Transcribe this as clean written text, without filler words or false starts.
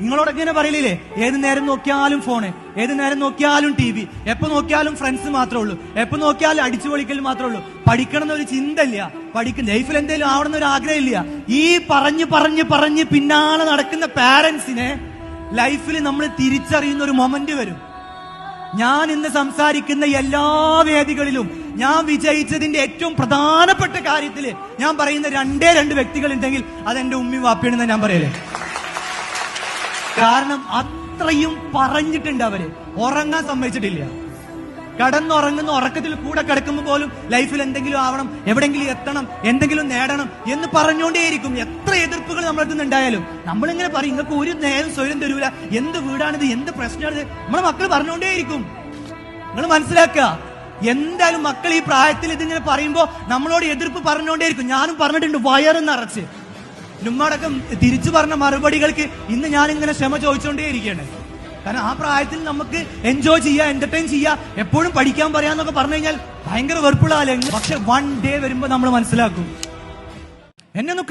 നിങ്ങളോടൊക്കെ ഇങ്ങനെ പറയില്ലേ, ഏത് നേരം നോക്കിയാലും ഫോണ്, ഏത് നേരം നോക്കിയാലും TV, എപ്പോ നോക്കിയാലും ഫ്രണ്ട്സ് മാത്രമേ ഉള്ളൂ, എപ്പോ നോക്കിയാലും അടിച്ചു പൊളിക്കൽ മാത്രമേ ഉള്ളൂ, പഠിക്കണം എന്നൊരു ചിന്ത ഇല്ല, ലൈഫിൽ എന്തെങ്കിലും ആവണമെന്ന് ഒരു ആഗ്രഹം ഇല്ല. ഈ പറഞ്ഞ് പിന്നാലെ നടക്കുന്ന പാരന്റ്സിനെ ലൈഫിൽ നമ്മൾ തിരിച്ചറിയുന്ന ഒരു മൊമെന്റ് വരും. ഞാൻ ഇന്ന് സംസാരിക്കുന്ന എല്ലാ വേദികളിലും ഞാൻ വിജയിച്ചതിന്റെ ഏറ്റവും പ്രധാനപ്പെട്ട കാര്യത്തില് ഞാൻ പറയുന്ന രണ്ട് വ്യക്തികൾ ഉണ്ടെങ്കിൽ അതെന്റെ ഉമ്മി വാപ്പിയാണെന്ന് ഞാൻ പറയലേ. കാരണം അത്രയും പറഞ്ഞിട്ടുണ്ട് അവര്, ഉറങ്ങാൻ സമ്മതിച്ചിട്ടില്ല. കടന്നുറങ്ങുന്ന ഉറക്കത്തിൽ കൂടെ കിടക്കുമ്പോൾ പോലും ലൈഫിൽ എന്തെങ്കിലും ആവണം, എവിടെങ്കിലും എത്തണം, എന്തെങ്കിലും നേടണം എന്ന് പറഞ്ഞുകൊണ്ടേയിരിക്കും. എത്ര എതിർപ്പുകൾ നമ്മളെ ഉണ്ടായാലും നമ്മളിങ്ങനെ പറയും, നിങ്ങൾക്ക് ഒരു നേരം സ്വയം തരൂല, എന്ത് വീടാണിത്, എന്ത് പ്രശ്നമാണിത്, നമ്മളെ മക്കൾ പറഞ്ഞുകൊണ്ടേയിരിക്കും. നിങ്ങൾ മനസ്സിലാക്കുക, എന്തായാലും മക്കൾ ഈ പ്രായത്തിൽ ഇതിങ്ങനെ പറയുമ്പോ നമ്മളോട് എതിർപ്പ് പറഞ്ഞുകൊണ്ടേയിരിക്കും. ഞാനും പറഞ്ഞിട്ടുണ്ട്, വയറ് നിറച്ച്. ഉമ്മടക്കം തിരിച്ചു പറഞ്ഞ മറുപടികൾക്ക് ഇന്ന് ഞാനിങ്ങനെ ക്ഷമ ചോദിച്ചുകൊണ്ടേയിരിക്കുകയാണ്. കാരണം ആ പ്രായത്തിൽ നമുക്ക് എൻജോയ് ചെയ്യാം, എന്റർടൈൻ ചെയ്യാം, എപ്പോഴും പഠിക്കാൻ പറയാന്നൊക്കെ പറഞ്ഞു കഴിഞ്ഞാൽ ഭയങ്കര വെറുപ്പുള്ള കാലം. പക്ഷെ വൺ ഡേ വരുമ്പോ നമ്മൾ മനസ്സിലാക്കും, എന്നെ ഒന്ന്